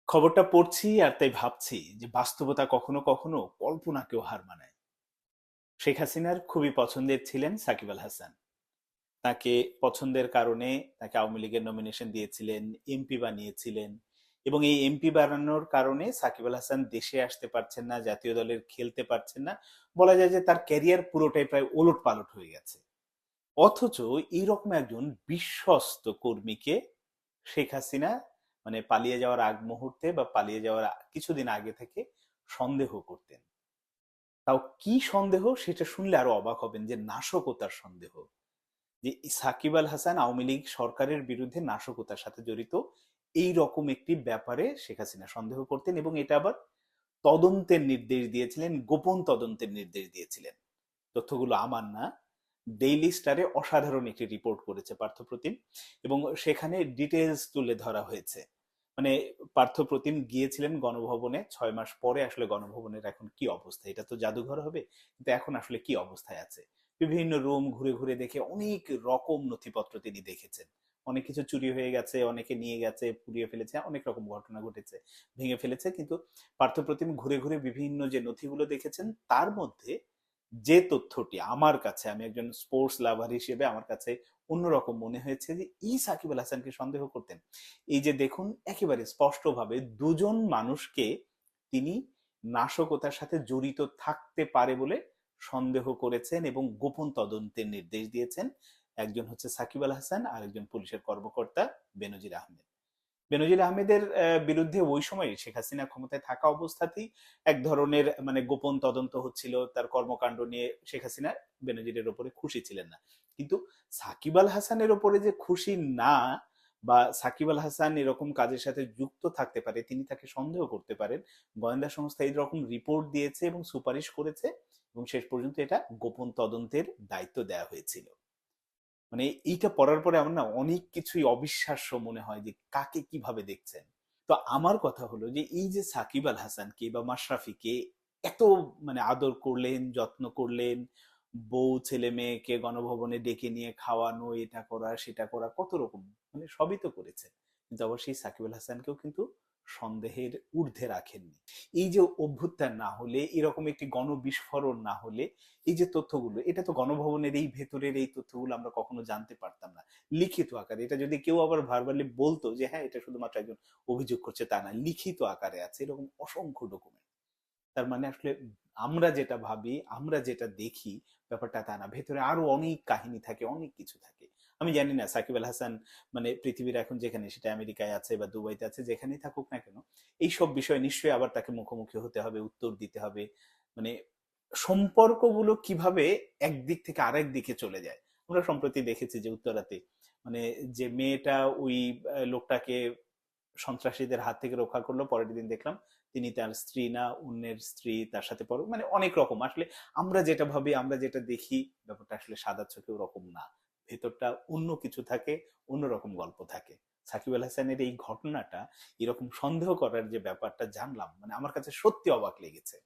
খবরটা পড়ছি আর তাই ভাবছি যে বাস্তবতা কখনো কখনো কল্পনাকেও হার মানায়। শেখ হাসিনার খুবই পছন্দের ছিলেন সাকিব আল হাসান। তাকে পছন্দের কারণে তাকে আওয়ামী লীগের নমিনেশন দিয়েছিলেন, এমপি বানিয়েছিলেন। এবং এই এমপি বানানোর কারণে সাকিব আল হাসান দেশে আসতে পারছেন না, জাতীয় দলের খেলতে পারছেন না। বলা যায় যে তার ক্যারিয়ার পুরোটাই প্রায় ওলট পালট হয়ে গেছে। অথচ এইরকম একজন বিশ্বস্ত কর্মীকে শেখ হাসিনা পালিয়ে যাওয়ার আগ মুহূর্তে বা পালিয়ে যাওয়ার কিছুদিন আগে থেকে সন্দেহ করতেন। তাও কি সন্দেহ সেটা শুনলে আরো অবাক হবেন, যে নাশকতার সন্দেহ। যে সাকিব আল হাসান আওয়ামী লীগ সরকারের বিরুদ্ধে নাশকতার সাথে জড়িত, এই রকম একটি ব্যাপারে শেখ হাসিনা সন্দেহ করতেন, এবং এটা আবার তদন্তের নির্দেশ দিয়েছিলেন, গোপন তদন্তের নির্দেশ দিয়েছিলেন। তথ্যগুলো আমার না, ডেইলি স্টারে অসাধারণ একটি রিপোর্ট করেছে পার্থপ্রতিম, এবং সেখানে ডিটেলস তুলে ধরা হয়েছে। মানে পার্থপ্রতিম গিয়েছিলেন গণভবনে 6 মাস পরে, আসলে গণভবনের এখন কি অবস্থা, এটা তো জাদুঘর হবে, কিন্তু এখন আসলে কি অবস্থায় আছে। বিভিন্ন রুম ঘুরে ঘুরে দেখে অনেক রকম নথিপত্র তিনি দেখেছেন। অনেক কিছু চুরি হয়ে গেছে, অনেকে নিয়ে গেছে, পুড়িয়ে ফেলেছে, অনেক রকম ঘটনা ঘটেছে, ভেঙে ফেলেছে। কিন্তু পার্থপ্রতিম ঘুরে ঘুরে বিভিন্ন যে নথিগুলো দেখেছেন, তার মধ্যে যে তথ্যটি আমার কাছে, আমি একজন স্পোর্টস লাভার হিসেবে আমার কাছে অন্যরকম মনে হয়েছে, যে সাকিব আল হাসানকে সন্দেহ করতেন। এই যে দেখুন, একেবারে স্পষ্টভাবে দুজন মানুষকে তিনি নাশকতার সাথে জড়িত থাকতে পারে বলে সন্দেহ করেছেন এবং গোপন তদন্তের নির্দেশ দিয়েছেন। একজন হচ্ছে সাকিব আল হাসান, আর একজন পুলিশের কর্মকর্তা বেনজির আহমেদ। বেনজির আহমেদের বিরুদ্ধে ওই সময় শেখ হাসিনা ক্ষমতায় থাকা অবস্থাতেই এক ধরনের গোপন তদন্ত হচ্ছিল তার কর্মকাণ্ড নিয়ে। শেখ হাসিনা বেনজিরের ওপরে খুশি ছিলেন না, কিন্তু সাকিব আল হাসানের ওপরে যে খুশি না, বা সাকিব আল হাসান এরকম কাজের সাথে যুক্ত থাকতে পারে, তিনি তাকে সন্দেহ করতে পারেন, গোয়েন্দা সংস্থা এইরকম রিপোর্ট দিয়েছে এবং সুপারিশ করেছে, এবং শেষ পর্যন্ত এটা গোপন তদন্তের দায়িত্ব দেওয়া হয়েছিল। এইটা পড়ার পরে আমার না অনেক কিছুই অবিশ্বাস্য মনে হয়, যে কাকে কিভাবে দেখছেন। তো আমার কথা হলো যে এই যে সাকিব আল হাসানকে বা মাশরাফিকে এত আদর করলেন, যত্ন করলেন, বউ ছেলে মেয়েকে গণভবনে ডেকে নিয়ে খাওয়ানো, এটা করা সেটা করা, কত রকম সবই তো করেছেন। কিন্তু আবার সেই সাকিব আল হাসানকেও কিন্তু সন্দেহের ঊর্ধ্বে রাখেননি। এই যে অভ্যুত্থান না হলে, এরকম একটি গণবিস্ফোরণ না হলে, এই যে তথ্যগুলো, এটা তো গণভবনের এই ভেতরের এই তথ্যগুলো আমরা কখনো জানতে পারতাম না লিখিত আকারে। এটা যদি কেউ আবার ভার্বালি বলতো যে হ্যাঁ এটা শুধুমাত্র একজন অভিযোগ করছে, তা না, লিখিত আকারে আছে এরকম অসংখ্য ডকুমেন্ট। তার আসলে আমরা যেটা ভাবি, আমরা যেটা দেখি, ব্যাপারটা তা না, ভেতরে আরো অনেক কাহিনী থাকে, অনেক কিছু থাকে। আমি জানি না সাকিব আল হাসান পৃথিবীর এখন যেখানে, সেটা আমেরিকায় আছে বা দুবাইতে আছে, যেখানেই থাকুক না কেন, এইসব বিষয় নিশ্চয়ই আবার তাকে মুখোমুখি হতে হবে, উত্তর দিতে হবে। মানে সম্পর্কগুলো কিভাবে একদিক থেকে আরেক দিকে চলে যায়। আমরা সম্প্রতি দেখেছি যে উত্তরাতে মানে যে মেয়েটা ওই লোকটাকে সন্ত্রাসীদের হাত থেকে রক্ষা করলো, পরের দিন দেখলাম তিনি তার স্ত্রী না, অন্যের স্ত্রী তার সাথে পর, অনেক রকম আসলে আমরা যেটা ভাবি, আমরা যেটা দেখি, ব্যাপারটা আসলে সাদা চোখে ওরকম না, ভেতরটা অন্য কিছু থাকে, অন্যরকম গল্প থাকে। সাকিব আল হাসানের এই ঘটনাটা, এরকম সন্দেহ করার যে ব্যাপারটা জানলাম, আমার কাছে সত্যি অবাক লেগেছে।